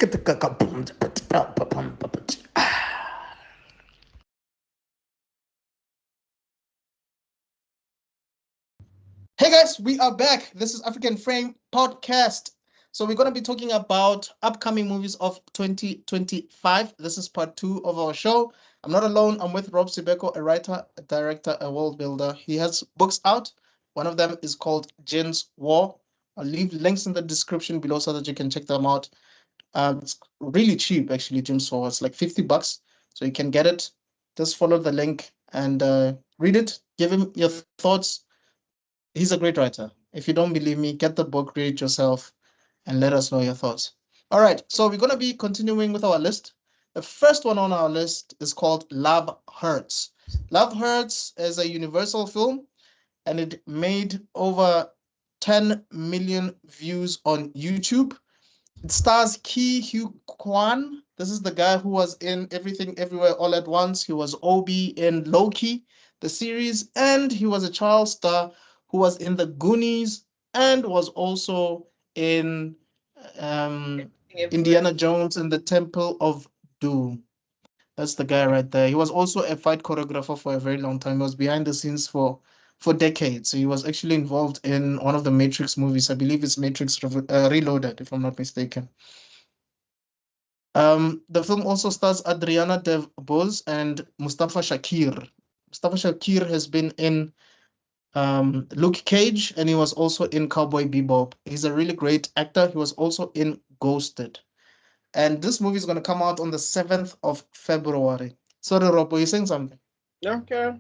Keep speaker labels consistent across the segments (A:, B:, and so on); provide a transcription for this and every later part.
A: Hey guys, we are back. This is African Frame Podcast. So we're going to be talking about upcoming movies of 2025. This is part 2 of our show. I'm not alone. I'm with Rob Sibeko, a writer, a director, a world builder. He has books out. One of them is called Jin's War. I'll leave links in the description below so that you can check them out. It's really cheap, actually, Jin's War. It's like $50, so you can get it. Just follow the link and read it. Give him your thoughts. He's a great writer. If you don't believe me, get the book, read it yourself, and let us know your thoughts. All right, so we're going to be continuing with our list. The first one on our list is called Love Hurts. Love Hurts is a Universal film, and it made over 10 million views on YouTube. It stars Ki Hugh Kwan. This is the guy who was in Everything Everywhere All at Once. He was Obi in Loki, the series, and he was a child star who was in The Goonies and was also in Indiana Jones and the Temple of Doom. That's the guy right there. He was also a fight choreographer for a very long time. He was behind the scenes for decades. So he was actually involved in one of the Matrix movies. I believe it's Matrix Reloaded, if I'm not mistaken. The film also stars Adriana DeBose and Mustafa Shakir. Mustafa Shakir has been in Luke Cage, and he was also in Cowboy Bebop. He's a really great actor. He was also in Ghosted. And this movie is going to come out on the 7th of February. Sorry, Rob, were you saying something?
B: Okay.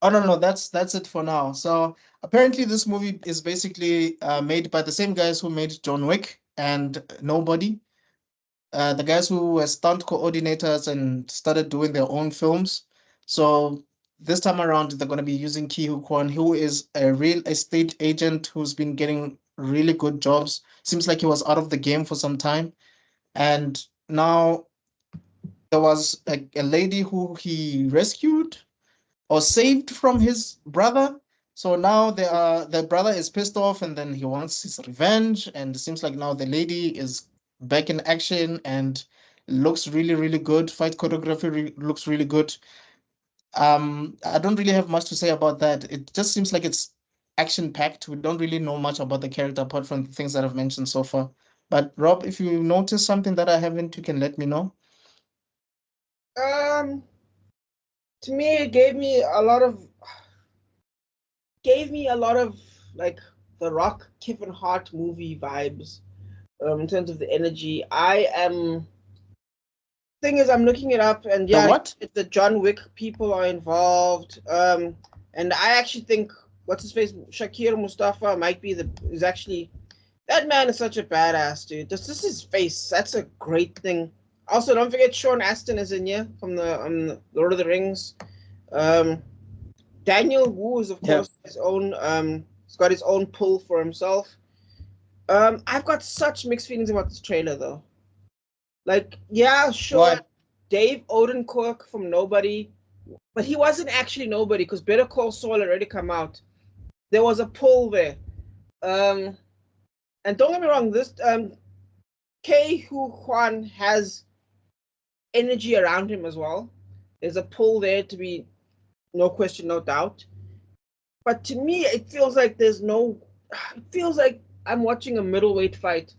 A: Oh, no, that's it for now. So apparently this movie is basically made by the same guys who made John Wick and Nobody. The guys who were stunt coordinators and started doing their own films. So this time around, they're going to be using Ki Hugh Kwan, who is a real estate agent who's been getting really good jobs. Seems like he was out of the game for some time. And now there was a lady who he rescued or saved from his brother. So now the brother is pissed off and then he wants his revenge. And it seems like now the lady is back in action and looks really, really good. Fight choreography looks really good. I don't really have much to say about that. It just seems like it's action-packed. We don't really know much about the character apart from the things that I've mentioned so far. But Rob, if you notice something that I haven't, you can let me know.
B: To me, it gave me a lot of like the Rock Kevin Hart movie vibes. In terms of the energy, thing is, I'm looking it up, and yeah,
A: what?
B: The John Wick people are involved. And I actually think what's his face, Shakir Mustafa, might be is actually that man is such a badass dude. Just his face, that's a great thing. Also, don't forget Sean Astin is in here from the Lord of the Rings. Daniel Wu is of course his own. He's got his own pull for himself. I've got such mixed feelings about this trailer though. Like, yeah, sure,
A: What?
B: Dave Odenkirk from Nobody, but he wasn't actually Nobody because Better Call Saul had already come out. There was a pull there. And don't get me wrong, this Ki Hugh Kwan has energy around him as well. There's a pull there to be, no question, no doubt. But to me, it feels like I'm watching a middleweight fight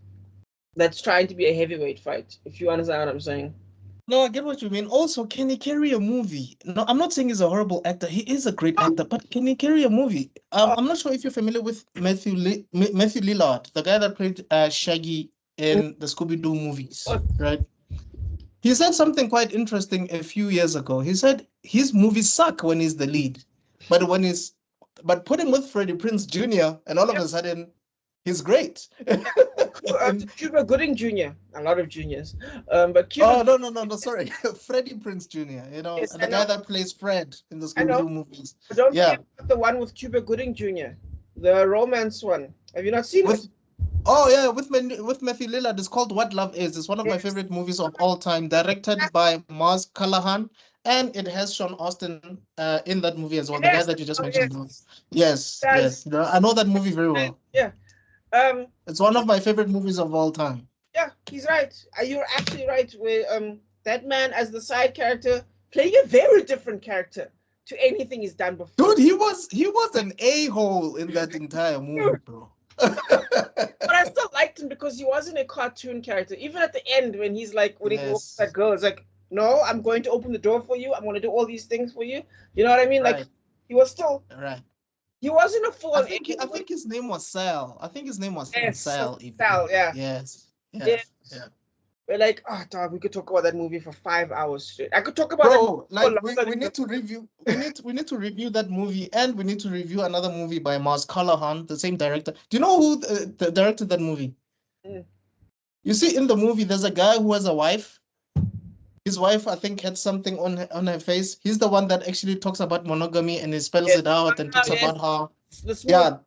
B: that's trying to be a heavyweight fight, if you understand what I'm saying.
A: No, I get what you mean. Also, can he carry a movie? No, I'm not saying he's a horrible actor. He is a great actor, but can he carry a movie? I'm not sure if you're familiar with Matthew Lillard, the guy that played Shaggy in the Scooby-Doo movies, right? He said something quite interesting a few years ago. He said his movies suck when he's the lead, but put him with Freddie Prinze Jr. and all of a sudden he's great.
B: Cuba Gooding Jr. A lot of juniors, but
A: Cuba. Oh no! Sorry, Freddie Prinze Jr. You know, the guy that plays Fred in the Scooby-Doo movies.
B: But don't forget the one with Cuba Gooding Jr., the romance one. Have you not seen it?
A: Oh yeah, with Matthew Lillard. It's called What Love Is. It's one of my favorite movies of all time, directed by Maz Callahan, and it has Sean Astin in that movie as well. The guy that you just mentioned. Yes. I know that movie very well.
B: Yeah.
A: It's one of my favorite movies of all time.
B: Yeah, he's right. You're actually right. Where that man as the side character playing a very different character to anything he's done before.
A: Dude, he was an a-hole in that entire movie, bro.
B: But I still liked him because he wasn't a cartoon character. Even at the end, when he's like, when he walks that girl, it's like, no, I'm going to open the door for you. I'm going to do all these things for you. You know what I mean?
A: Right.
B: Like, he was still,
A: Right.
B: he wasn't a full.
A: I think his name was Sal. I think his name was Sal.
B: Sal, yeah.
A: Yes.
B: Yeah. We're like, oh, dog, we could talk about that movie for 5 hours straight. I could talk about
A: Bro, like we need to review. We need to review that movie, and we need to review another movie by Mars Callahan, the same director. Do you know who directed that movie? You see, in the movie, there's a guy who has a wife. His wife, I think, had something on her face. He's the one that actually talks about monogamy and he spells it out and talks about how. The smooth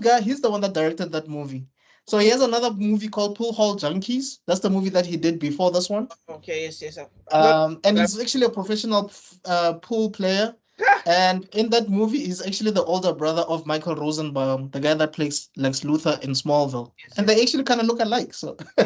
A: guy. He's the one that directed that movie. So he has another movie called Pool Hall Junkies. That's the movie that he did before this one.
B: Okay, yes.
A: And he's actually a professional pool player. And in that movie, he's actually the older brother of Michael Rosenbaum, the guy that plays Lex Luthor in Smallville. And they actually kind of look alike. So
B: I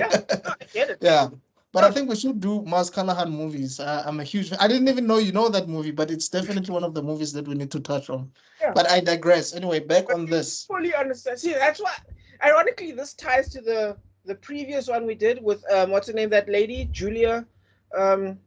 B: get it.
A: Yeah. But I think we should do Mars Callahan movies. I'm a huge fan. I didn't even know you know that movie, but it's definitely one of the movies that we need to touch on. Yeah. But I digress. Anyway, back on this.
B: Fully understand. See, that's why, ironically, this ties to the previous one we did with, what's her name, that lady, Julia, where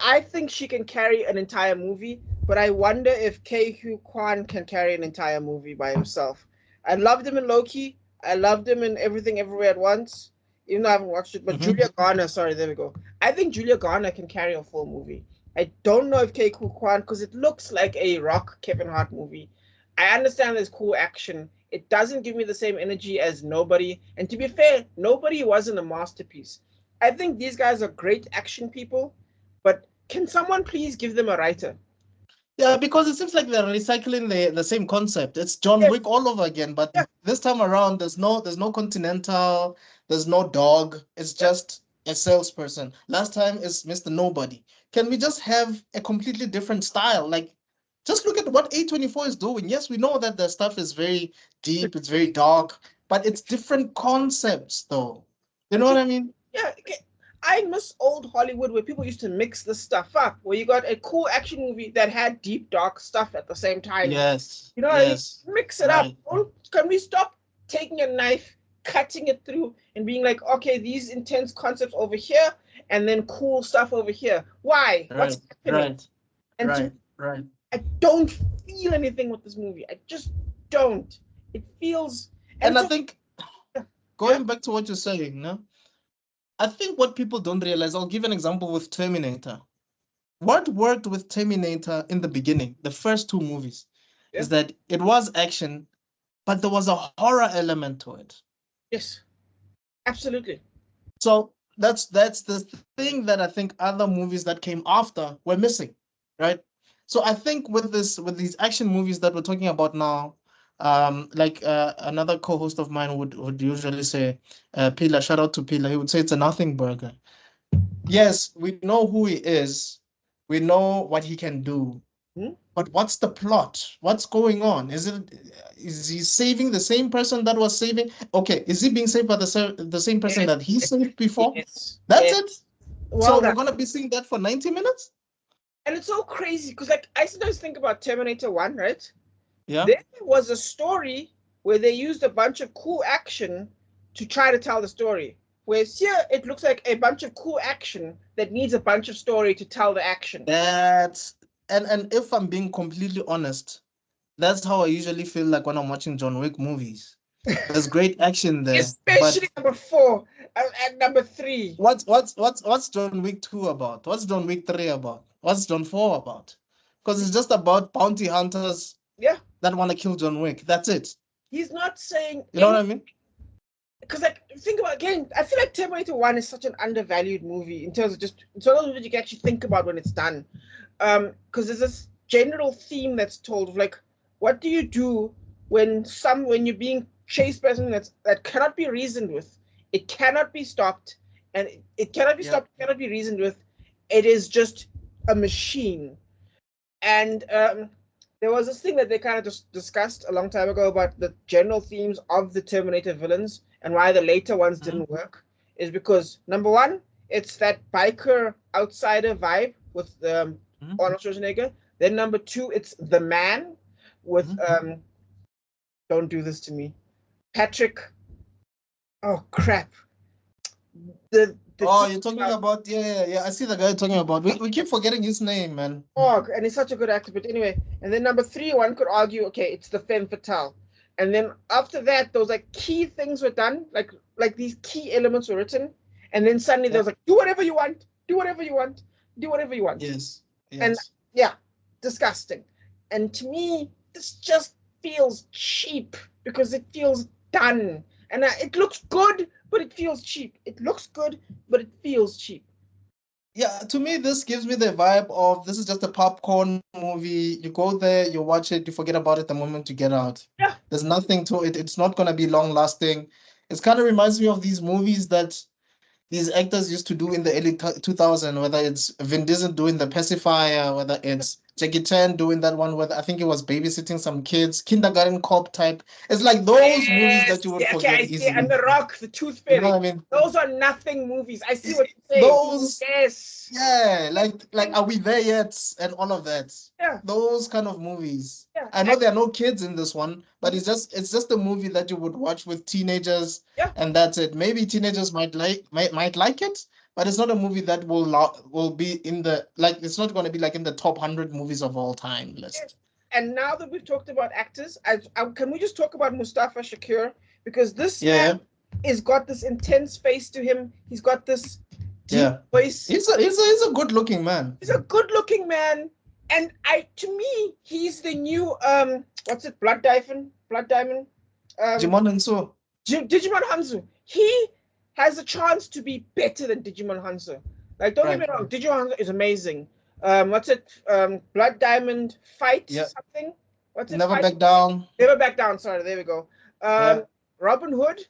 B: I think she can carry an entire movie, but I wonder if Hugh Kwan can carry an entire movie by himself. I loved him in Loki. I loved him in Everything Everywhere at Once. Even though I haven't watched it, but Julia Garner, sorry, there we go. I think Julia Garner can carry a full movie. I don't know if Hugh Kwan, because it looks like a Rock Kevin Hart movie. I understand there's cool action. It doesn't give me the same energy as Nobody. And to be fair, Nobody wasn't a masterpiece. I think these guys are great action people, but can someone please give them a writer?
A: Yeah, because it seems like they're recycling the same concept. It's John Wick all over again, but this time around there's no Continental, there's no dog. It's just a salesperson. Last time is Mr. Nobody. Can we just have a completely different style? Like, just look at what A24 is doing. Yes, we know that the stuff is very deep, it's very dark, but it's different concepts, though. You know what I mean?
B: Yeah. I miss old Hollywood where people used to mix this stuff up, where you got a cool action movie that had deep, dark stuff at the same time.
A: Yes.
B: You know what I mean? Mix it up. Can we stop taking a knife, cutting it through, and being like, okay, these intense concepts over here, and then cool stuff over here? Why? What's happening?
A: Right.
B: I don't feel anything with this movie. I just don't. It feels...
A: And I think, going back to what you're saying, no? I think what people don't realize, I'll give an example with Terminator. What worked with Terminator in the beginning, the first two movies, is that it was action, but there was a horror element to it.
B: Yes, absolutely.
A: So that's the thing that I think other movies that came after were missing, right? So I think with these action movies that we're talking about now, like another co-host of mine would usually say, Pila, shout out to Pila, he would say it's a nothing burger. Yes, we know who he is. We know what he can do. But what's the plot? What's going on? Is he saving the same person that was saving? Okay, is he being saved by the same person that he saved before? That's it? Well, so we're going to be seeing that for 90 minutes?
B: And it's so crazy because, like, I sometimes think about Terminator 1, right?
A: Yeah.
B: There was a story where they used a bunch of cool action to try to tell the story. Whereas here, it looks like a bunch of cool action that needs a bunch of story to tell the action.
A: And if I'm being completely honest, that's how I usually feel like when I'm watching John Wick movies. There's great action there.
B: Especially number 4 and number 3.
A: What's John Wick 2 about? What's John Wick 3 about? What's John 4 about? Because it's just about bounty hunters that want to kill John Wick. That's it.
B: He's not saying...
A: You know what I mean?
B: Because, like, think about, again, I feel like Terminator 1 is such an undervalued movie in terms of just... It's one of those movies you can actually think about when it's done. Because there's this general theme that's told of, like, what do you do when you're being chased by something that cannot be reasoned with? It cannot be stopped. And it cannot be stopped, it cannot be reasoned with. It is just a machine. And there was this thing that they kind of just discussed a long time ago about the general themes of the Terminator villains. and why the later ones didn't work is because, number one, it's that biker outsider vibe with Arnold Schwarzenegger. Then number two, it's the man with don't do this to me, Patrick. Oh crap!
A: You're talking about yeah. I see the guy you're talking about. We keep forgetting his name, man.
B: Oh, and he's such a good actor. But anyway, and then number three, one could argue, okay, it's the femme fatale. And then after that, those like key things were done, like these key elements were written, and then suddenly there was like, do whatever you want, do whatever you want, do whatever you want.
A: Yes.
B: And yeah, disgusting. And to me, this just feels cheap because it feels done, and it looks good, but it feels cheap. It looks good, but it feels cheap.
A: Yeah, to me, this gives me the vibe of this is just a popcorn movie. You go there, you watch it, you forget about it the moment you get out.
B: Yeah.
A: There's nothing to it. It's not going to be long lasting. It kind of reminds me of these movies that these actors used to do in the early 2000s, whether it's Vin Diesel doing The Pacifier, whether it's Jackie Chan doing that one where I think he was babysitting some kids, kindergarten cop type. It's like those movies that you would forget easily.
B: And The Rock, The Tooth Fairy.
A: You know what I mean?
B: Those are nothing movies. I see what you're saying.
A: Those,
B: yes.
A: Yeah, like Are We There Yet? And all of that.
B: Yeah.
A: Those kind of movies.
B: Yeah.
A: I know there are no kids in this one, but it's just a movie that you would watch with teenagers, and that's it. Maybe teenagers might like it, but it's not a movie that will be in the it's not going to be like in the top 100 movies of all time list.
B: And now that we've talked about actors, can we just talk about Mustafa Shakir? Because this man has got this intense face to him. He's got this deep voice.
A: He's a good looking man.
B: He's a good looking man. And to me, he's the new what's it? Blood Diamond.
A: Digimon Hanzo.
B: Digimon Hanzo. He has a chance to be better than Digimon Hanzo. Like, don't get me wrong, Digimon Hanzo is amazing. What's it? Blood Diamond Fight something? What's it?
A: Never Back Down.
B: Never Back Down. Sorry, there we go. Robin Hood.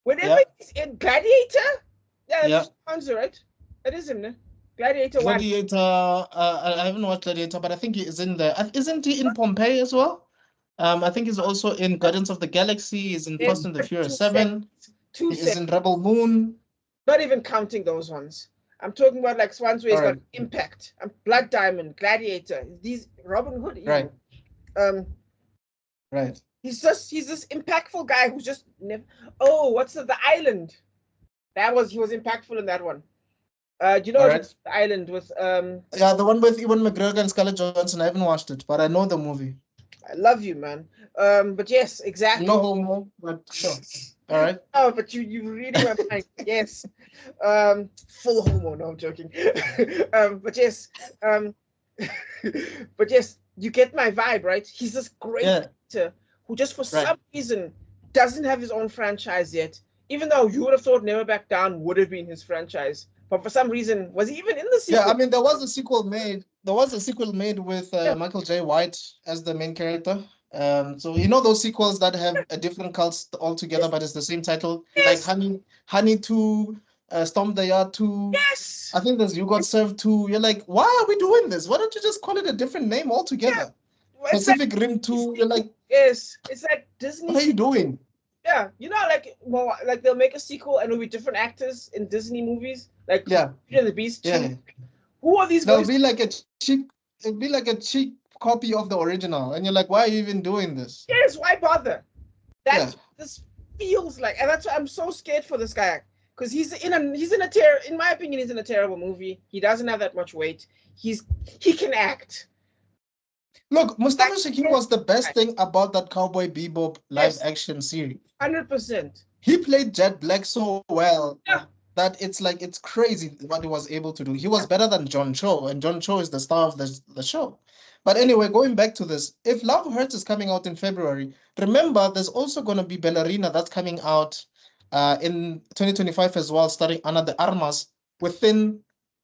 B: Whenever he's in Gladiator. Yeah, Hanzo, right? That is him, no? Gladiator 1.
A: I haven't watched Gladiator, but I think he is in there. Isn't he in Pompeii as well? I think he's also in Guardians of the Galaxy. He's in Fast and the Furious 7. He is in Rebel Moon.
B: Not even counting those ones. I'm talking about like ones where he's got impact. Blood Diamond, Gladiator. These Robin Hood.
A: Right. Right.
B: He's this impactful guy who's just never. Oh, what's the Island? He was impactful in that one. Do you know the Island with
A: the one with Ewan McGregor and Scarlett Johansson? I haven't watched it, but I know the movie.
B: I love you, man. But yes, exactly.
A: No homo, but sure. All right.
B: Oh, but you really were like, yes. Full homo, no, I'm joking. But yes, you get my vibe, right? He's this great actor who just for some reason doesn't have his own franchise yet. Even though you would have thought Never Back Down would have been his franchise. But for some reason, was he even in the sequel?
A: Yeah, I mean, there was a sequel made with Michael J. White as the main character. So you know those sequels that have a different cast altogether, but it's the same title, like Honey 2, Storm the Yard 2.
B: Yes.
A: I think there's You Got Served 2. You're like, why are we doing this? Why don't you just call it a different name altogether? Yeah. Pacific Rim 2. You're like,
B: yes, it's like Disney.
A: What are you doing?
B: Yeah, you know, like they'll make a sequel and it'll be different actors in Disney movies, like Beauty and the Beast.
A: Yeah.
B: Who are these?
A: It'll be like a cheap copy of the original, and you're like, why are you even doing this?
B: Yes, why bother? This feels like, and that's why I'm so scared for this guy, because in my opinion, he's in a terrible movie. He doesn't have that much weight. He can act.
A: Look, Mustafa Shakir was the best thing about that Cowboy Bebop live action series.
B: 100%.
A: He played Jet Black so well that it's crazy what he was able to do. He was better than John Cho, and John Cho is the star of the show. But anyway, going back to this, if Love Hurts is coming out in February, remember there's also going to be Ballerina that's coming out in 2025 as well, starring Ana de Armas within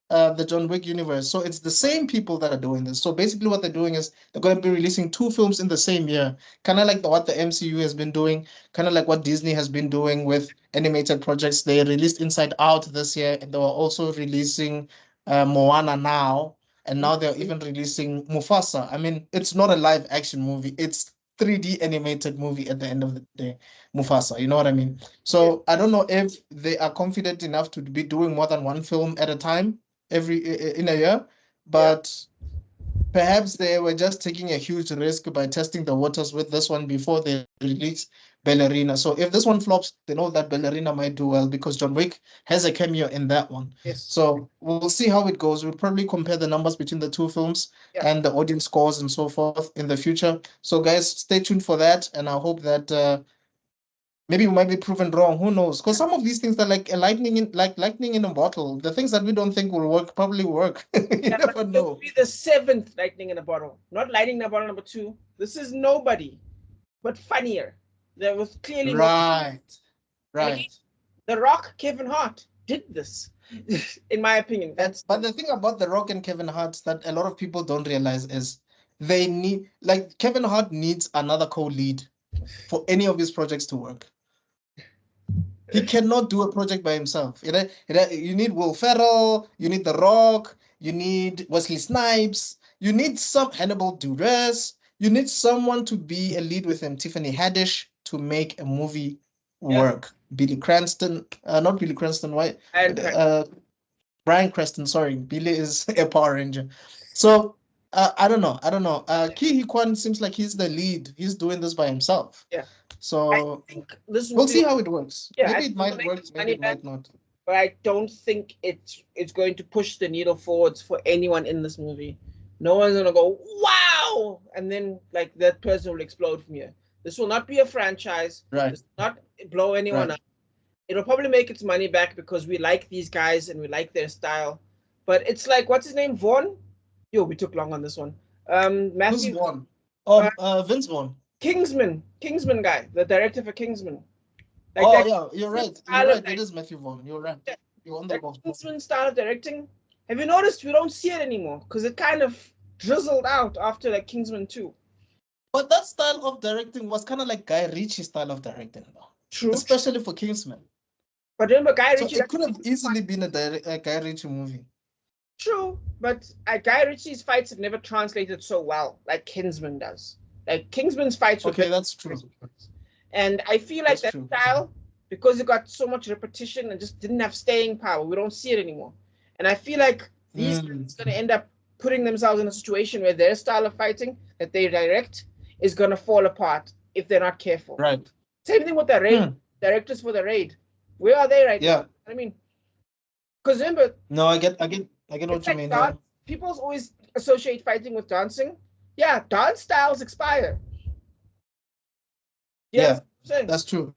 A: the John Wick universe. So it's the same people that are doing this. So basically what they're doing is they're going to be releasing 2 films in the same year, kind of like what the MCU has been doing, kind of like what Disney has been doing with animated projects. They released Inside Out this year, and they were also releasing Moana now, and now they're even releasing Mufasa. I mean, it's not a live action movie. It's 3D animated movie at the end of the day, Mufasa. You know what I mean? So I don't know if they are confident enough to be doing more than one film at a time in a year, but perhaps they were just taking a huge risk by testing the waters with this one before they release Ballerina. So if this one flops, they know that Ballerina might do well because John Wick has a cameo in that one.
B: Yes.
A: So we'll see how it goes. We'll probably compare the numbers between the two films and the audience scores and so forth in the future. So guys, stay tuned for that. And I hope that maybe we might be proven wrong. Who knows? Because some of these things are like lightning in a bottle. The things that we don't think will work probably work. You never know.
B: It'll be the 7th lightning in a bottle, not lightning in a bottle number 2. This is nobody, but funnier. There was clearly
A: right.
B: Again, The Rock, Kevin Hart did this, in my opinion.
A: But the thing about The Rock and Kevin Hart that a lot of people don't realize is they need, like, Kevin Hart needs another co-lead for any of his projects to work. He cannot do a project by himself. You need Will Ferrell, you need The Rock, you need Wesley Snipes, you need some Hannibal Buress, you need someone to be a lead with him, Tiffany Haddish, to make a movie work. Billy Cranston, not Billy Cranston, why? Bryan Cranston, sorry. Billy is a Power Ranger. So I don't know. Ke Huy Quan seems like he's the lead. He's doing this by himself.
B: Yeah.
A: So
B: I think this
A: we'll see how it works.
B: Yeah,
A: maybe it might work, maybe it might not.
B: But I don't think it's going to push the needle forwards for anyone in this movie. No one's gonna go, wow, and then like that person will explode from here. This will not be a franchise.
A: Right.
B: This will not blow anyone up. It'll probably make its money back because we like these guys and we like their style. But it's like, what's his name? Vaughn? Yo, we took long on this one. Matthew.
A: Who's Vaughn? Oh, Vince Vaughn.
B: Kingsman guy, the director for Kingsman.
A: Like you're right. It is Matthew Vaughn. You're right. You're on the ball.
B: Kingsman style of directing. Have you noticed we don't see it anymore? Because it kind of drizzled out after like Kingsman 2.
A: But that style of directing was kind of like Guy Ritchie style of directing, though.
B: True.
A: Especially for Kingsman.
B: But remember, Guy Ritchie.
A: So it could have easily been a Guy Ritchie movie.
B: True, but Guy Ritchie's fights have never translated so well like Kingsman does. Like Kingsman's fights were
A: that's true.
B: And I feel like that style, because it got so much repetition and just didn't have staying power, we don't see it anymore. And I feel like these guys are going to end up putting themselves in a situation where their style of fighting that they direct is going to fall apart if they're not careful.
A: Right.
B: Same thing with the Raid. Directors for the Raid. Where are they right now? I mean, because remember.
A: No, I get what you mean.
B: People always associate fighting with dancing. Yeah, dance styles expire.
A: Yes, that's true.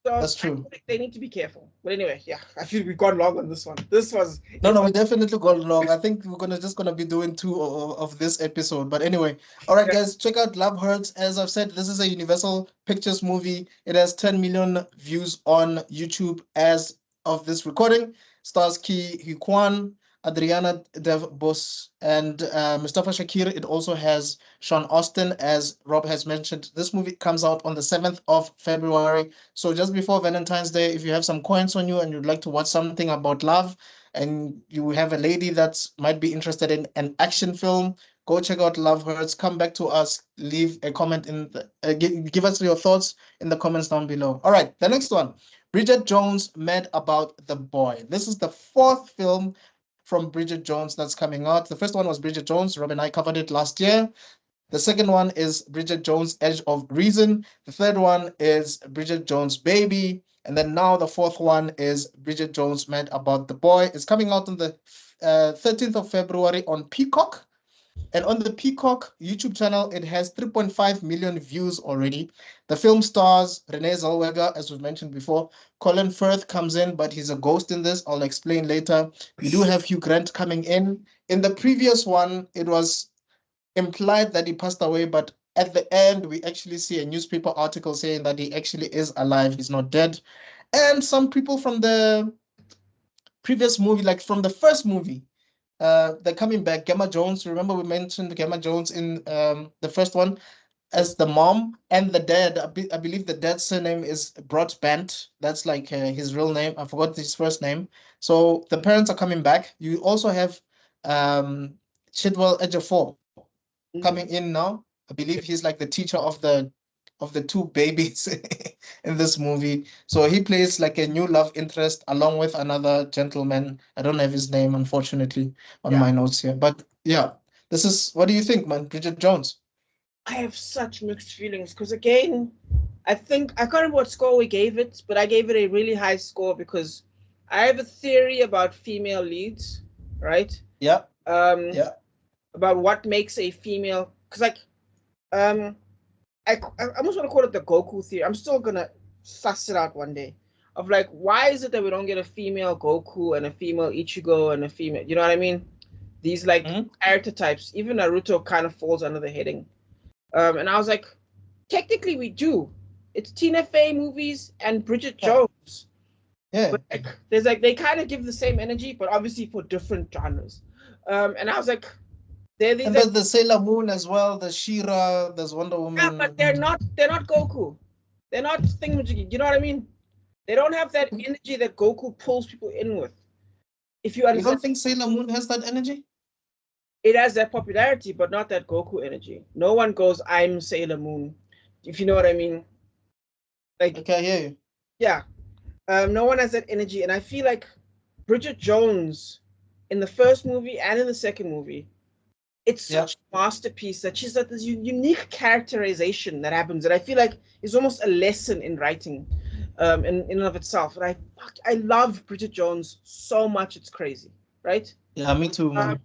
B: So
A: that's true.
B: They need to be careful. But anyway, I feel we've gone long on this one. This was
A: no, we definitely got long. I think we're just gonna be doing 2 of this episode. But anyway, all right, guys, check out Love Hurts. As I've said, this is a Universal Pictures movie. It has 10 million views on YouTube as of this recording. Stars Ke Huy Quan, Adriana DeVos, and Mustafa Shakir. It also has Sean Austin, as Rob has mentioned. This movie comes out on the 7th of February. So just before Valentine's Day, if you have some coins on you and you'd like to watch something about love, and you have a lady that might be interested in an action film, go check out Love Hurts. Come back to us. Leave a comment in give us your thoughts in the comments down below. All right, the next one. Bridget Jones Mad About the Boy. This is the 4th film from Bridget Jones that's coming out. The first one was Bridget Jones. Rob and I covered it last year. The second one is Bridget Jones Edge of Reason. The third one is Bridget Jones Baby. And then now the 4th one is Bridget Jones Mad About the Boy. It's coming out on the 13th of February on Peacock. And on the Peacock YouTube channel, it has 3.5 million views already. The film stars Renee Zellweger, as we've mentioned before. Colin Firth comes in, but he's a ghost in this. I'll explain later. We do have Hugh Grant coming in. In the previous one, it was implied that he passed away, but at the end, we actually see a newspaper article saying that he actually is alive. He's not dead. And some people from the previous movie, like from the first movie, they're coming back. Gemma Jones, remember we mentioned Gemma Jones in the first one as the mom, and the dad. I believe the dad's surname is Broadbent. That's like his real name. I forgot his first name. So the parents are coming back. You also have Chidwell Ejiofor coming in now. I believe he's like the teacher of the of the two babies in this movie. So he plays like a new love interest along with another gentleman. I don't have his name, unfortunately, on my notes here. But yeah, this is, what do you think, man? Bridget Jones.
B: I have such mixed feelings because, again, I think I can't remember what score we gave it, but I gave it a really high score because I have a theory about female leads, right?
A: Yeah.
B: About what makes a female, because like, I almost want to call it the Goku theory. I'm still gonna suss it out one day. Of like, why is it that we don't get a female Goku and a female Ichigo and a female, you know what I mean? These like character types. Even Naruto kind of falls under the heading. And I was like, technically we do. It's Tina Fey movies and Bridget Jones.
A: Yeah.
B: But like, there's like, they kind of give the same energy, but obviously for different genres. And I was like,
A: and there's the Sailor Moon as well, the She-Ra, there's Wonder Woman.
B: Yeah, but they're not Goku. They're not thingamajiggy. You know what I mean? They don't have that energy that Goku pulls people in with. If you understand,
A: don't think Sailor Moon has that energy?
B: It has that popularity, but not that Goku energy. No one goes, I'm Sailor Moon, if you know what I mean. Like,
A: okay, I hear you.
B: Yeah. No one has that energy. And I feel like Bridget Jones in the first movie and in the second movie, it's such a masterpiece that she's got this unique characterization that happens that I feel like is almost a lesson in writing in and of itself. And I love Bridget Jones so much, it's crazy, right?
A: Yeah, me too, man.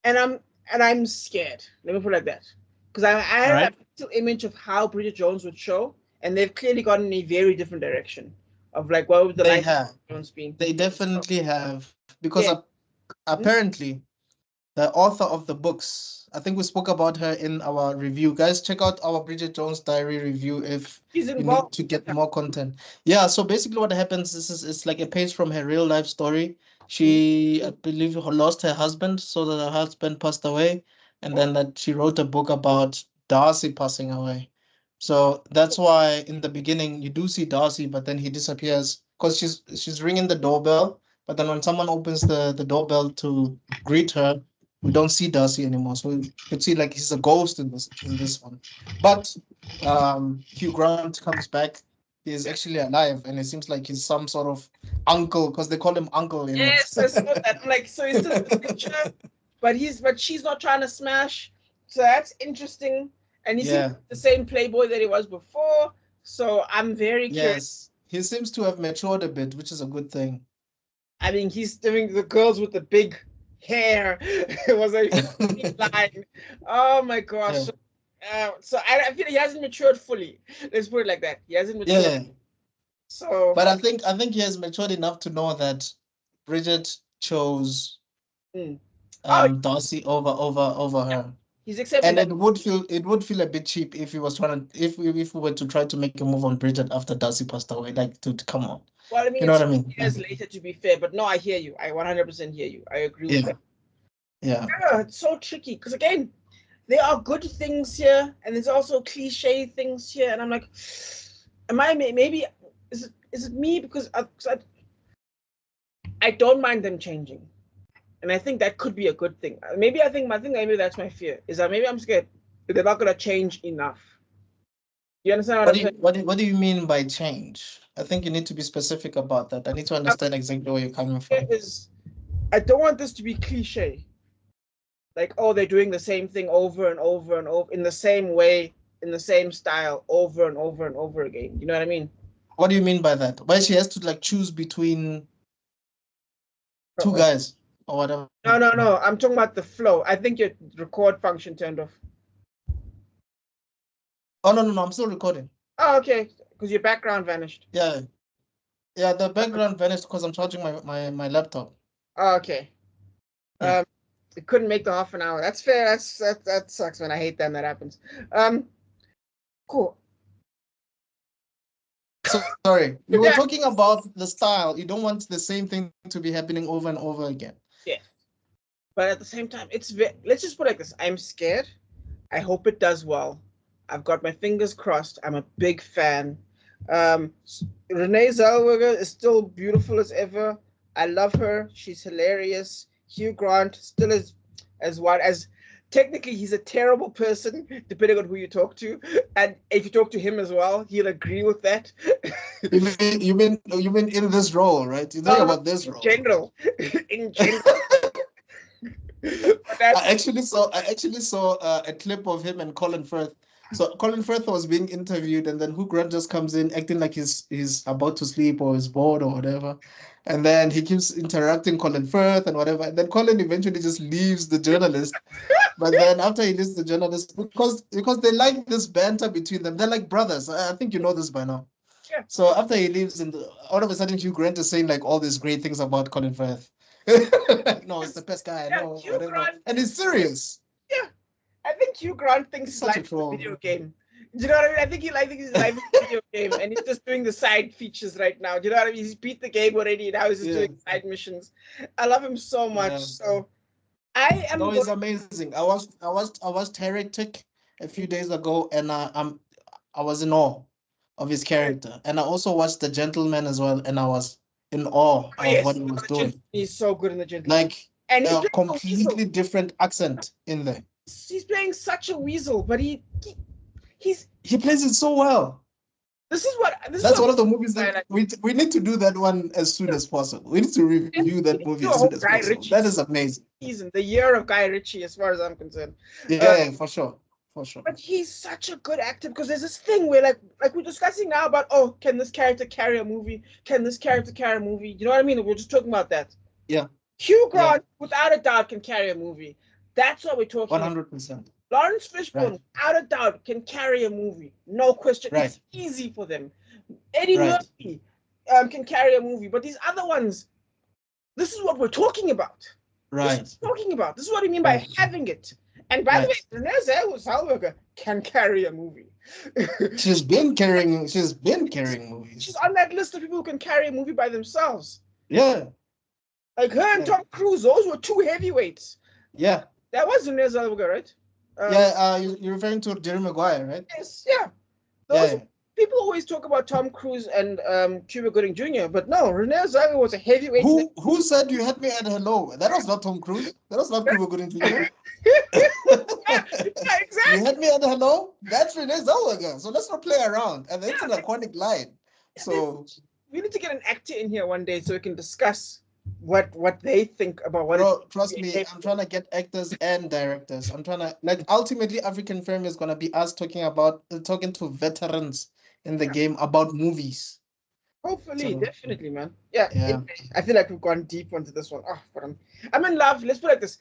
B: And I'm scared. Let me put it like that. Because I have a mental image of how Bridget Jones would show, and they've clearly gone in a very different direction of like what would the life of Bridget Jones be.
A: They definitely have. Because apparently the author of the books, I think we spoke about her in our review. Guys, check out our Bridget Jones Diary review if you need to get more content. Yeah, so basically what happens is it's like a page from her real life story. She, I believe, lost her husband, so that her husband passed away, and then that she wrote a book about Darcy passing away. So that's why in the beginning you do see Darcy, but then he disappears because she's ringing the doorbell. But then when someone opens the doorbell to greet her, we don't see Darcy anymore. So you could see like he's a ghost in this one. But Hugh Grant comes back. He is actually alive, and it seems like he's some sort of uncle, because they call him uncle.
B: Yes, I saw that. I'm like, so he's still the picture, but she's not trying to smash. So that's interesting. And he's the same playboy that he was before. So I'm very curious.
A: Yes, he seems to have matured a bit, which is a good thing.
B: I mean, he's doing the girls with the big hair. It was a line. Oh my gosh. So I feel he hasn't matured fully. Let's put it like that. He hasn't matured.
A: Yeah.
B: So,
A: but I think he has matured enough to know that Bridget chose Darcy over her.
B: He's accepted.
A: And it would feel a bit cheap if he was trying to if we were to try to make a move on Bridget after Darcy passed away. Like, to come on.
B: Well, I mean,
A: you know what I mean?
B: Years later, to be fair, but no, I hear you. I 100% hear you. I agree with that.
A: Yeah.
B: It's so tricky because again, there are good things here, and there's also cliche things here, and I'm like, maybe is it me because I don't mind them changing, and I think that could be a good thing. Maybe maybe that's my fear, is that maybe I'm scared that they're not gonna change enough. You understand what I'm saying?
A: What do you mean by change? I think you need to be specific about that. I need to understand exactly where you're coming from.
B: I don't want this to be cliche. Like, oh, they're doing the same thing over and over and over in the same way, in the same style, over and over and over again. You know what I mean?
A: What do you mean by that? Why she has to like choose between two guys or whatever?
B: No. I'm talking about the flow. I think your record function turned off.
A: Oh, no. I'm still recording.
B: Oh, okay. Because your background vanished.
A: Yeah, the background vanished because I'm charging my laptop.
B: Oh, okay. Yeah. It couldn't make the half an hour. That's fair. That sucks, man. I hate that when that happens. Cool.
A: So sorry. We were talking about the style. You don't want the same thing to be happening over and over again.
B: Yeah. But at the same time, let's just put it like this. I'm scared. I hope it does well. I've got my fingers crossed. I'm a big fan. Renee Zellweger is still beautiful as ever. I love her. She's hilarious. Hugh Grant still is as technically he's a terrible person, depending on who you talk to. And if you talk to him as well, he'll agree with that.
A: You mean in this role, right? You're talking about this
B: in
A: role.
B: General. In general.
A: I actually saw a clip of him and Colin Firth. So Colin Firth was being interviewed, and then Hugh Grant just comes in acting like he's about to sleep or is bored or whatever, and then he keeps interrupting Colin Firth and whatever. And then Colin eventually just leaves the journalist. But then after he leaves the journalist, because they like this banter between them, they're like brothers. I think you know this by now.
B: Yeah.
A: So after he leaves, and all of a sudden Hugh Grant is saying like all these great things about Colin Firth. No, it's the best guy.
B: Yeah,
A: No,
B: Hugh
A: whatever.
B: Grant,
A: And he's serious.
B: yeah. I think Hugh Grant thinks he's
A: Such a
B: like a
A: troll.
B: video game. Do you know what I mean? I think he's like a video game, and he's just doing the side features right now. Do you know what I mean? He's beat the game already, now he's just doing side missions. I love him so much.
A: Yeah.
B: So I am.
A: No, he's amazing. I watched Heretic a few days ago, and I was in awe of his character. And I also watched The Gentleman as well, and I was in awe of what he was doing.
B: He's so good in The Gentleman.
A: Like
B: and he's
A: a completely different accent in there.
B: He's playing such a weasel, but he
A: plays it so well. That's one of the movies that we need to do that one as soon as possible. We need to review that movie as soon as possible. That is amazing.
B: The year of Guy Ritchie, as far as I'm concerned.
A: Yeah, for sure.
B: But he's such a good actor, because there's this thing where like we're discussing now about, can this character carry a movie? Can this character carry a movie? You know what I mean? We're just talking about that.
A: Yeah.
B: Hugh Grant, without a doubt, can carry a movie. That's what we're talking
A: 100%.
B: about. Lawrence Fishburne, without a doubt, can carry a movie. No question. It's easy for them. Eddie Murphy can carry a movie. But these other ones, this is what we're talking about.
A: Right.
B: This is what we're talking about. This is what I mean by having it. And by the way, reneezelwegger can carry a movie.
A: She's been carrying movies.
B: She's on that list of people who can carry a movie by themselves.
A: Yeah.
B: Like her and Tom Cruise, those were two heavyweights.
A: Yeah.
B: That was Reneezelwegger, right?
A: You're referring to Jerry Maguire, right?
B: Yes, yeah. People always talk about Tom Cruise and Cuba Gooding Jr., but no, Reneezelwegger was a heavyweight.
A: Who said you had me at hello? That was not Tom Cruise. That was not Cuba Gooding Jr.
B: Exactly.
A: You had me at hello? That's Reneezelwegger. So let's not play around. And it's an iconic line. So
B: we need to get an actor in here one day so we can discuss what they think about what.
A: Bro, trust me, I'm trying to get actors and directors. I'm trying to ultimately African Frame is gonna be us talking to veterans in the game about movies.
B: Hopefully, definitely, man. Yeah. I feel like we've gone deep into this one. But I'm in love. Let's put it like this.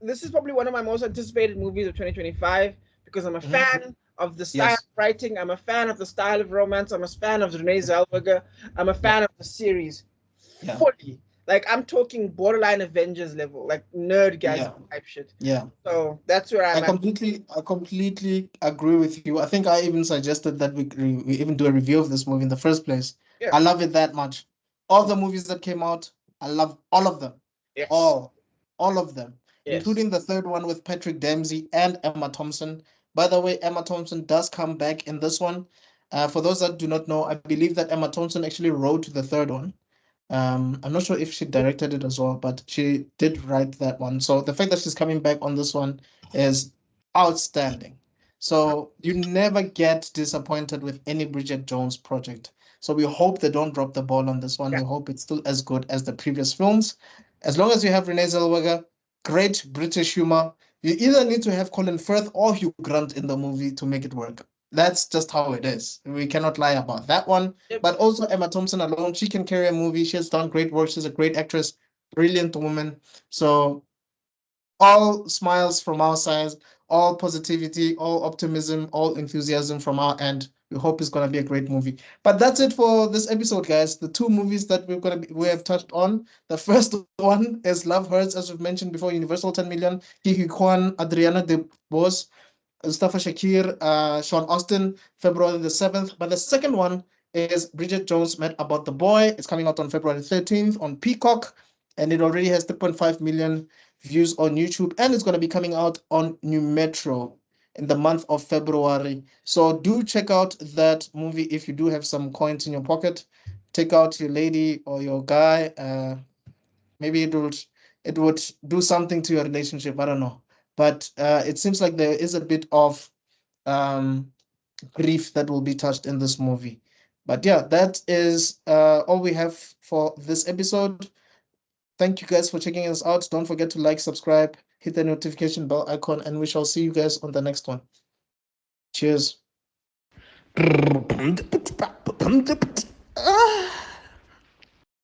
B: This is probably one of my most anticipated movies of 2025 because I'm a fan of the style of writing. I'm a fan of the style of romance. I'm a fan of Reneezelwegger. I'm a fan of the series. Fully. Like, I'm talking borderline Avengers level, like nerd guys type shit.
A: Yeah.
B: So that's where I'm
A: I completely agree with you. I think I even suggested that we even do a review of this movie in the first place. Yeah. I love it that much. All the movies that came out, I love all of them.
B: Yes.
A: All of them. Yes. Including the third one with Patrick Dempsey and Emma Thompson. By the way, Emma Thompson does come back in this one. For those that do not know, I believe that Emma Thompson actually wrote the third one. I'm not sure if she directed it as well, but she did write that one. So the fact that she's coming back on this one is outstanding. So you never get disappointed with any Bridget Jones project. So we hope they don't drop the ball on this one. We hope it's still as good as the previous films. As long as you have Reneezelwegger, great British humor, you either need to have Colin Firth or Hugh Grant in the movie to make it work. That's just how it is. We cannot lie about that one. But also Emma Thompson alone, she can carry a movie. She has done great work. She's a great actress, brilliant woman. So all smiles from our side, all positivity, all optimism, all enthusiasm from our end. We hope it's going to be a great movie. But that's it for this episode, guys. The two movies that we have touched on. The first one is Love Hurts, as we've mentioned before, Universal 10 million, Kiki Kwan, Adriana De Bos, Mustafa Shakir, Sean Austin, February the 7th. But the second one is Bridget Jones Mad About the Boy. It's coming out on February 13th on Peacock, and it already has 3.5 million views on YouTube, and it's going to be coming out on New Metro in the month of February. So do check out that movie if you do have some coins in your pocket. Take out your lady or your guy. Maybe it would do something to your relationship. I don't know. but it seems like there is a bit of grief that will be touched in this movie. But yeah, that is all we have for this episode. Thank you guys for checking us out. Don't forget to like, subscribe, hit the notification bell icon, and we shall see you guys on the next one. Cheers.